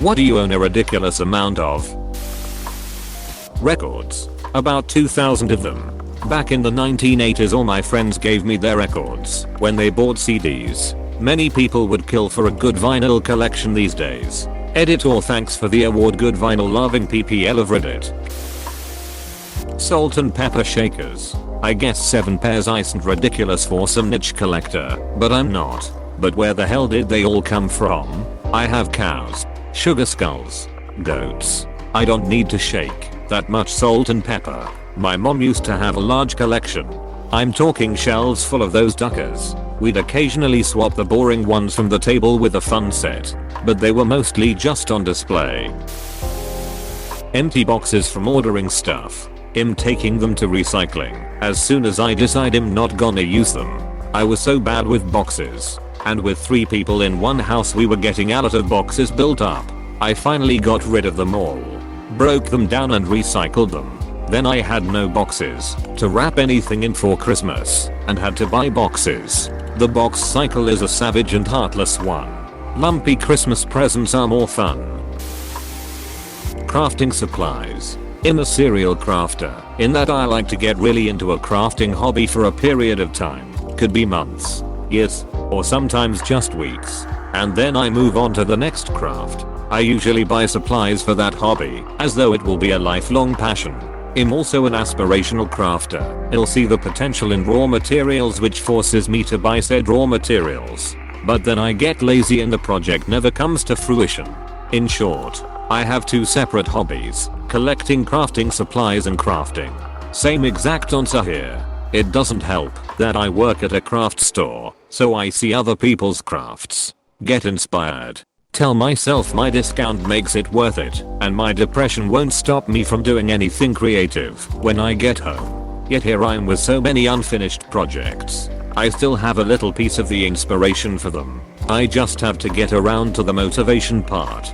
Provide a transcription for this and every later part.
What do you own a ridiculous amount of? Records. About 2,000 of them. Back in the 1980s all my friends gave me their records when they bought CDs. Many people would kill for a good vinyl collection these days. Editor, thanks for the award, good vinyl loving PPL of Reddit. Salt and pepper shakers. I guess 7 pairs isn't ridiculous for some niche collector, but I'm not. But where the hell did they all come from? I have cows, sugar skulls, goats. I don't need to shake that much salt and pepper. My mom used to have a large collection. I'm talking shelves full of those duckers. We'd occasionally swap the boring ones from the table with a fun set, but they were mostly just on display. Empty boxes from ordering stuff. I'm taking them to recycling as soon as I decide I'm not gonna use them. I was so bad with boxes, and with 3 people in one house we were getting out of boxes built up. I finally got rid of them all, broke them down and recycled them. Then I had no boxes to wrap anything in for Christmas and had to buy boxes. The box cycle is a savage and heartless one. Lumpy Christmas presents are more fun. Crafting supplies. I'm a serial crafter in that I like to get really into a crafting hobby for a period of time. Could be months, years, or sometimes just weeks. And then I move on to the next craft. I usually buy supplies for that hobby as though it will be a lifelong passion. I'm also an aspirational crafter. I'll see the potential in raw materials which forces me to buy said raw materials. But then I get lazy and the project never comes to fruition. In short, I have 2 separate hobbies, collecting crafting supplies and crafting. Same exact answer here. It doesn't help that I work at a craft store, so I see other people's crafts, get inspired, tell myself my discount makes it worth it, and my depression won't stop me from doing anything creative when I get home. Yet here I am with so many unfinished projects. I still have a little piece of the inspiration for them. I just have to get around to the motivation part.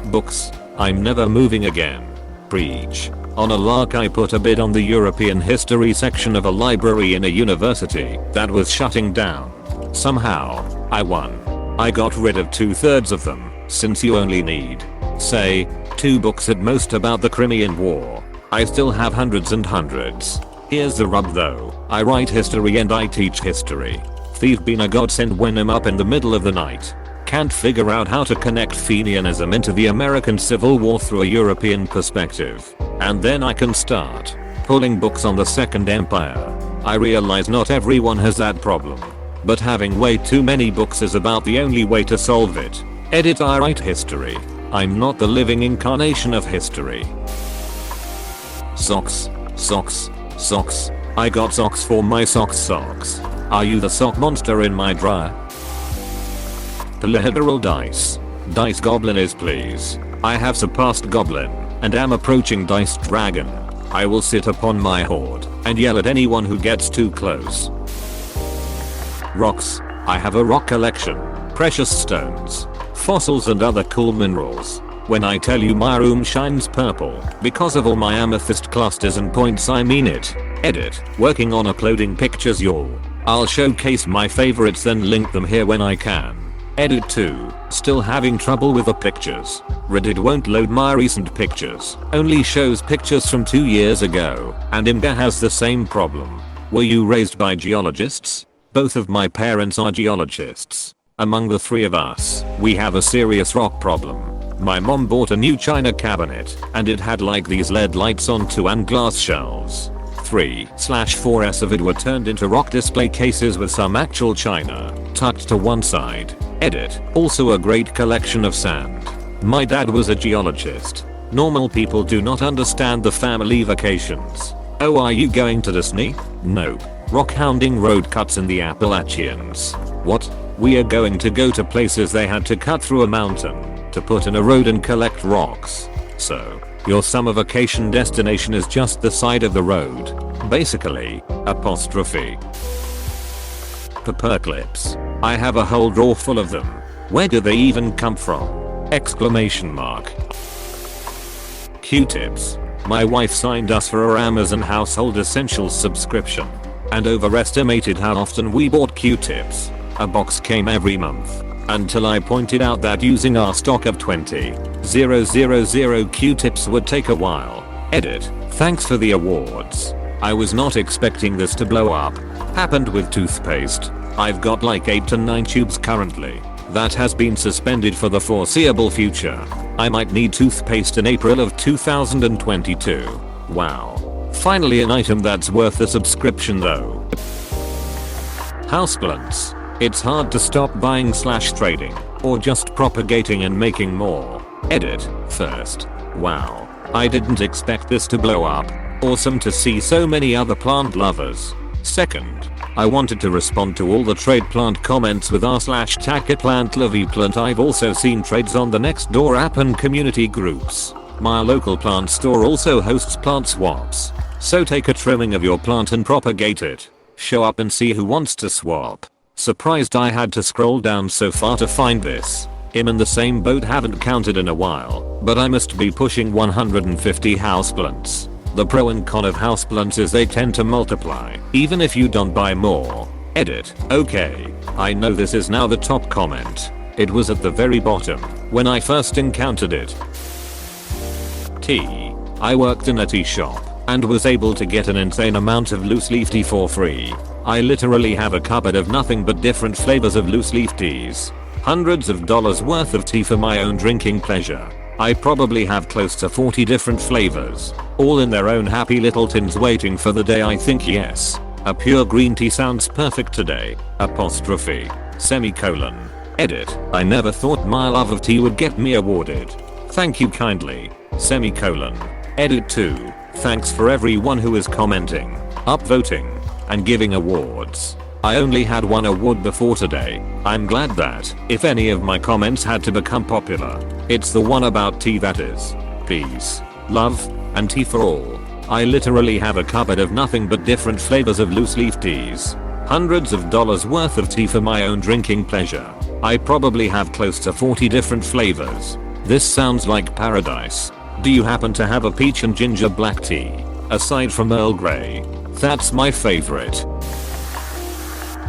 Books. I'm never moving again. Preach. On a lark I put a bid on the European history section of a library in a university that was shutting down. Somehow, I won. I got rid of 2/3 of them, since you only need, say, 2 books at most about the Crimean War. I still have hundreds and hundreds. Here's the rub though, I write history and I teach history. They've been a godsend when I'm up in the middle of the night. Can't figure out how to connect Fenianism into the American Civil War through a European perspective. And then I can start pulling books on the Second Empire. I realize not everyone has that problem, but having way too many books is about the only way to solve it. Edit, I write history. I'm not the living incarnation of history. Socks. Socks. Socks. I got socks for my socks. Are you the sock monster in my dryer? Literal dice. Dice goblin is please. I have surpassed goblin and am approaching dice dragon. I will sit upon my hoard and yell at anyone who gets too close. Rocks. I have a rock collection. Precious stones, fossils and other cool minerals. When I tell you my room shines purple because of all my amethyst clusters and points, I mean it. Edit. Working on uploading pictures y'all. I'll showcase my favorites then link them here when I can. Edit 2. Still having trouble with the pictures. Reddit won't load my recent pictures. Only shows pictures from 2 years ago. And Imga has the same problem. Were you raised by geologists? Both of my parents are geologists. Among the 3 of us, we have a serious rock problem. My mom bought a new china cabinet and it had like these LED lights on 2 and glass shelves. 3/4s of it were turned into rock display cases with some actual china tucked to one side. Edit. Also a great collection of sand. My dad was a geologist. Normal people do not understand the family vacations. Oh, are you going to Disney? Nope. Rock hounding road cuts in the Appalachians. What? We are going to go to places they had to cut through a mountain to put in a road and collect rocks. So, your summer vacation destination is just the side of the road. Basically, apostrophe. Paperclips. I have a whole drawer full of them. Where do they even come from? Exclamation mark. Q-tips. My wife signed us for our Amazon Household Essentials subscription and overestimated how often we bought Q-tips. A box came every month. until I pointed out that using our stock of 20,000 Q-tips would take a while. Edit. Thanks for the awards. I was not expecting this to blow up. Happened with toothpaste. I've got like 8 to 9 tubes currently. That has been suspended for the foreseeable future. I might need toothpaste in April of 2022. Wow. Finally an item that's worth the subscription though. Houseplants. It's hard to stop buying / trading, or just propagating and making more. Edit. First. Wow. I didn't expect this to blow up. Awesome to see so many other plant lovers. Second. I wanted to respond to all the trade plant comments with r/take plant lovey plant. I've also seen trades on the Nextdoor app and community groups. My local plant store also hosts plant swaps. So take a trimming of your plant and propagate it. Show up and see who wants to swap. Surprised I had to scroll down so far to find this. I'm in the same boat, haven't counted in a while, but I must be pushing 150 houseplants. The pro and con of houseplants is they tend to multiply, even if you don't buy more. Edit. Okay. I know this is now the top comment. It was at the very bottom when I first encountered it. I worked in a tea shop and was able to get an insane amount of loose leaf tea for free. I literally have a cupboard of nothing but different flavors of loose leaf teas. Hundreds of dollars worth of tea for my own drinking pleasure. I probably have close to 40 different flavors, all in their own happy little tins waiting for the day I think yes. A pure green tea sounds perfect today. Apostrophe. Semicolon. Edit. I never thought my love of tea would get me awarded. Thank you kindly. Semicolon. Edit 2. Thanks for everyone who is commenting, upvoting, and giving awards. I only had one award before today. I'm glad that, if any of my comments had to become popular, it's the one about tea that is. Peace, love, and tea for all. I literally have a cupboard of nothing but different flavors of loose leaf teas. Hundreds of dollars worth of tea for my own drinking pleasure. I probably have close to 40 different flavors. This sounds like paradise. Do you happen to have a peach and ginger black tea? Aside from Earl Grey. That's my favorite.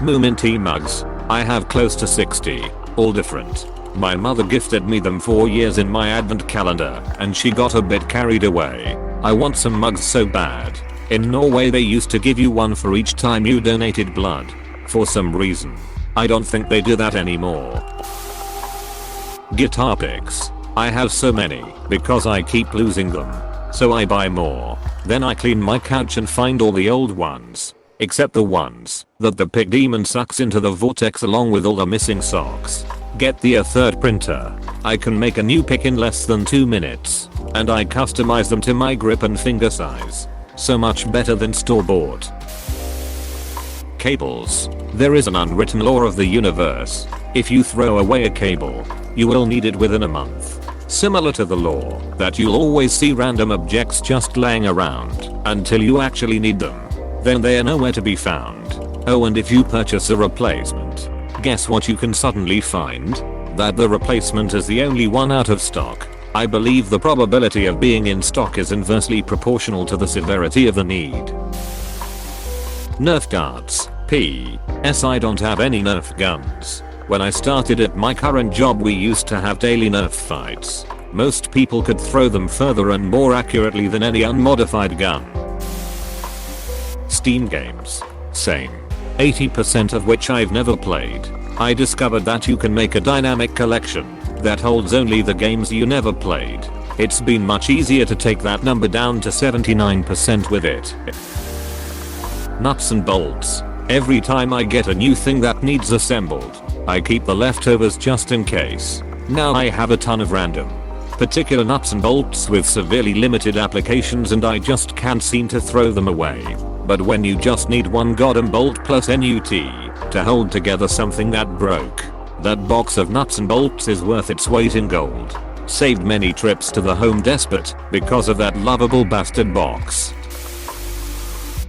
Moomin tea mugs. I have close to 60, all different. My mother gifted me them 4 years in my advent calendar and she got a bit carried away. I want some mugs so bad. In Norway they used to give you one for each time you donated blood. For some reason. I don't think they do that anymore. Guitar picks. I have so many because I keep losing them. So I buy more. Then I clean my couch and find all the old ones. Except the ones that the pick demon sucks into the vortex along with all the missing socks. Get the third printer. I can make a new pick in less than 2 minutes. And I customize them to my grip and finger size. So much better than store-bought. Cables. There is an unwritten law of the universe. If you throw away a cable, you will need it within a month. Similar to the law that you'll always see random objects just laying around until you actually need them. Then they are nowhere to be found. Oh, and if you purchase a replacement, guess what you can suddenly find? That the replacement is the only one out of stock. I believe the probability of being in stock is inversely proportional to the severity of the need. Nerf darts. P.S. I don't have any Nerf guns. When I started at my current job we used to have daily Nerf fights. Most people could throw them further and more accurately than any unmodified gun. Steam games. Same. 80% of which I've never played. I discovered that you can make a dynamic collection that holds only the games you never played. It's been much easier to take that number down to 79% with it. Nuts and bolts. Every time I get a new thing that needs assembled, I keep the leftovers just in case. Now I have a ton of random, particular nuts and bolts with severely limited applications and I just can't seem to throw them away. But when you just need one goddamn bolt plus NUT to hold together something that broke, that box of nuts and bolts is worth its weight in gold. Saved many trips to the Home Depot because of that lovable bastard box.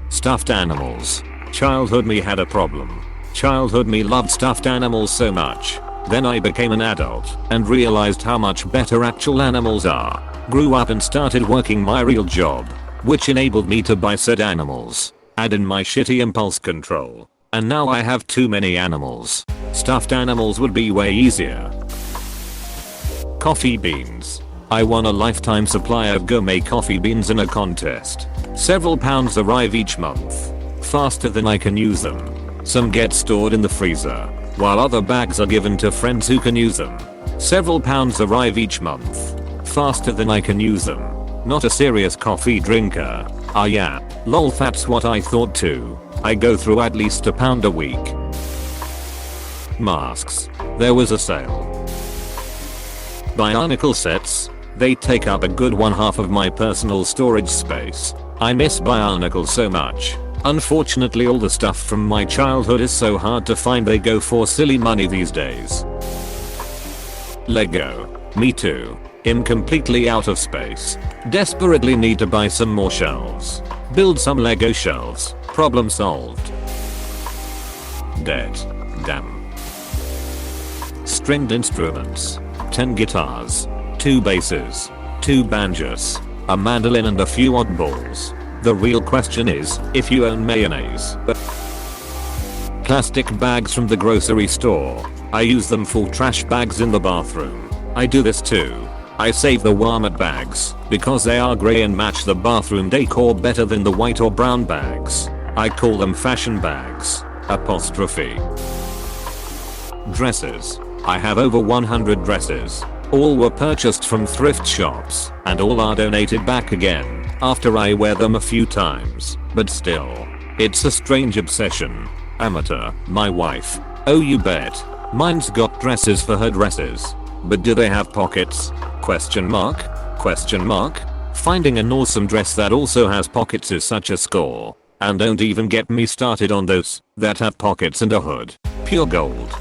Stuffed animals. Childhood me had a problem. Childhood me loved stuffed animals so much. Then I became an adult and realized how much better actual animals are. Grew up and started working my real job, which enabled me to buy said animals, add in my shitty impulse control, and now I have too many animals. Stuffed animals would be way easier. Coffee beans. I won a lifetime supply of gourmet coffee beans in a contest. Several pounds arrive each month. Faster than I can use them. Some get stored in the freezer, while other bags are given to friends who can use them. Several pounds arrive each month. Faster than I can use them. Not a serious coffee drinker. Ah yeah, lol, that's what I thought too. I go through at least a pound a week. Masks. There was a sale. Bionicle sets. They take up a good 1/2 of my personal storage space. I miss Bionicle so much. Unfortunately, all the stuff from my childhood is so hard to find, they go for silly money these days. Lego. Me too. I'm completely out of space. Desperately need to buy some more shelves. Build some Lego shelves. Problem solved. Dead. Damn. Stringed instruments. 10 guitars. 2 basses. 2 banjos. A mandolin and a few oddballs. The real question is, if you own mayonnaise. Plastic bags from the grocery store. I use them for trash bags in the bathroom. I do this too. I save the Walmart bags because they are grey and match the bathroom decor better than the white or brown bags. I call them fashion bags. Apostrophe. Dresses. I have over 100 dresses. All were purchased from thrift shops and all are donated back again after I wear them a few times, but still, it's a strange obsession. Amateur, my wife. Oh, you bet. Mine's got dresses for her dresses. But do they have pockets? Question mark? Question mark? Finding an awesome dress that also has pockets is such a score. And don't even get me started on those that have pockets and a hood. Pure gold.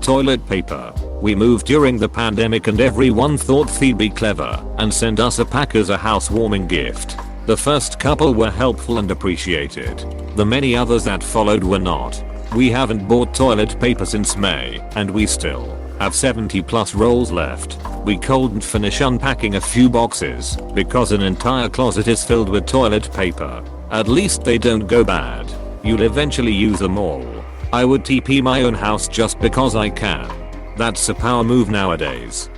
Toilet paper. We moved during the pandemic and everyone thought they'd be clever and send us a pack as a housewarming gift. The first couple were helpful and appreciated. The many others that followed were not. We haven't bought toilet paper since May and we still have 70 plus rolls left. We couldn't finish unpacking a few boxes because an entire closet is filled with toilet paper. At least they don't go bad. You'll eventually use them all. I would TP my own house just because I can. That's a power move nowadays.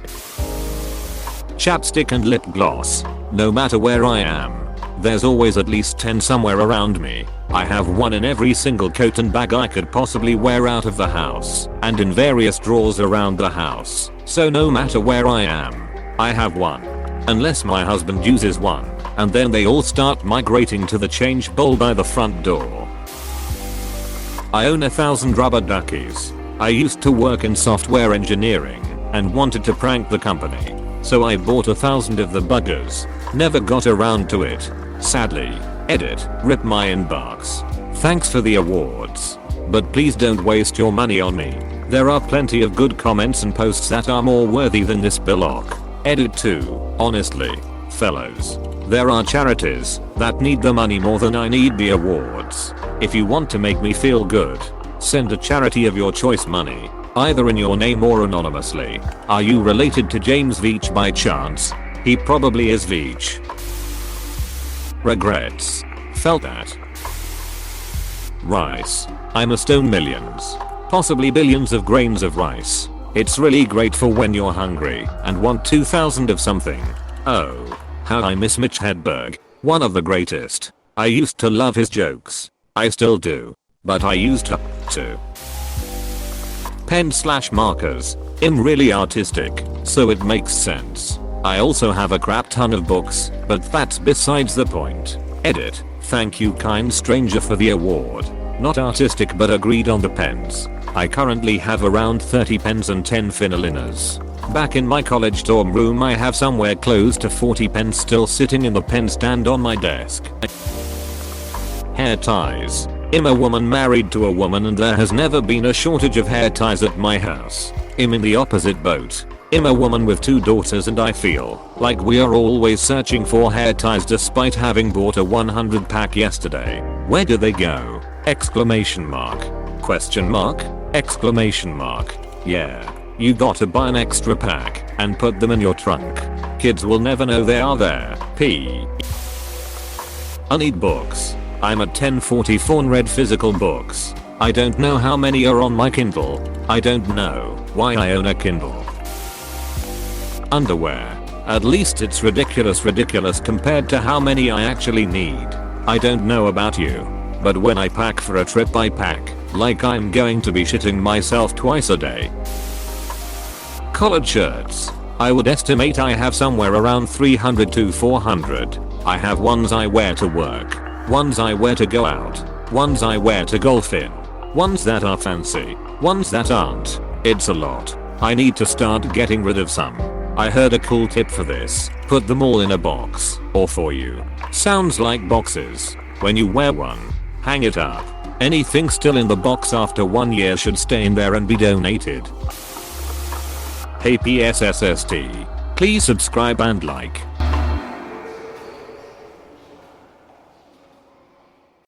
Chapstick and lip gloss. No matter where I am, there's always at least 10 somewhere around me. I have one in every single coat and bag I could possibly wear out of the house, and in various drawers around the house. So no matter where I am, I have one. Unless my husband uses one, and then they all start migrating to the change bowl by the front door. I own 1,000 rubber duckies. I used to work in software engineering and wanted to prank the company. So I bought 1,000 of the buggers. Never got around to it. Sadly. Edit. Rip my inbox. Thanks for the awards. But please don't waste your money on me. There are plenty of good comments and posts that are more worthy than this billock. Edit too. Honestly. Fellows. There are charities that need the money more than I need the awards. If you want to make me feel good, send a charity of your choice money, either in your name or anonymously. Are you related to James Veach by chance? He probably is Veach. Regrets. Felt that. Rice. I must own millions, possibly billions of grains of rice. It's really great for when you're hungry and want 2,000 of something. Oh, how I miss Mitch Hedberg, one of the greatest. I used to love his jokes. I still do. But I used to. Pen/markers. I'm really artistic, so it makes sense. I also have a crap ton of books, but that's besides the point. Edit. Thank you, kind stranger, for the award. Not artistic, but agreed on the pens. I currently have around 30 pens and 10 finalinas. Back in my college dorm room I have somewhere close to 40 pens still sitting in the pen stand on my desk. Hair ties. I'm a woman married to a woman and there has never been a shortage of hair ties at my house. I'm in the opposite boat. I'm a woman with 2 daughters and I feel like we are always searching for hair ties despite having bought a 100 pack yesterday. Where do they go? Exclamation mark. Question mark. Exclamation mark. Yeah. You gotta buy an extra pack and put them in your trunk. Kids will never know they are there. P. I need books. I'm at 1044 and read physical books. I don't know how many are on my Kindle. I don't know why I own a Kindle. Underwear. At least it's ridiculous compared to how many I actually need. I don't know about you, but when I pack for a trip I pack like I'm going to be shitting myself twice a day. Collared shirts. I would estimate I have somewhere around 300 to 400. I have ones I wear to work, ones I wear to go out, ones I wear to golf in, ones that are fancy, ones that aren't. It's a lot. I need to start getting rid of some. I heard a cool tip for this. Put them all in a box, or for you. Sounds like boxes. When you wear one, hang it up. Anything still in the box after 1 year should stay in there and be donated. Hey PSSST. Please subscribe and like.